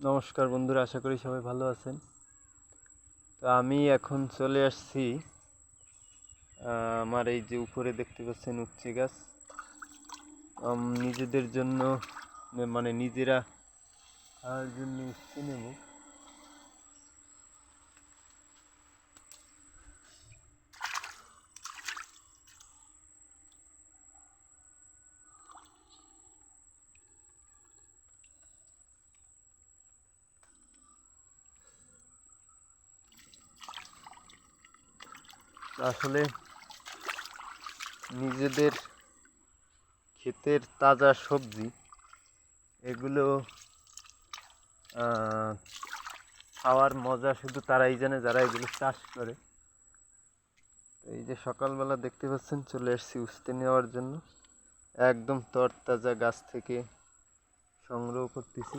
নমস্কার বন্ধুরা, আশা করি সবাই ভালো আছেন। তো আমি এখন চলে আসছি আমার এই যে উপরে দেখতে পাচ্ছেন উচ্ছে গাছ, নিজেদের জন্য মানে নিজেরা খাওয়ার জন্য উচ্ছে নেব। আসলে নিজেদের ক্ষেতের তাজা সবজি এগুলো খাওয়ার মজা শুধু তারাই জানে যারা এগুলো চাষ করে। তো এই যে সকালবেলা দেখতে পাচ্ছেন চলে এসেছি উচ্ছে নেওয়ার জন্য, একদম তরতাজা গাছ থেকে সংগ্রহ করতেছি।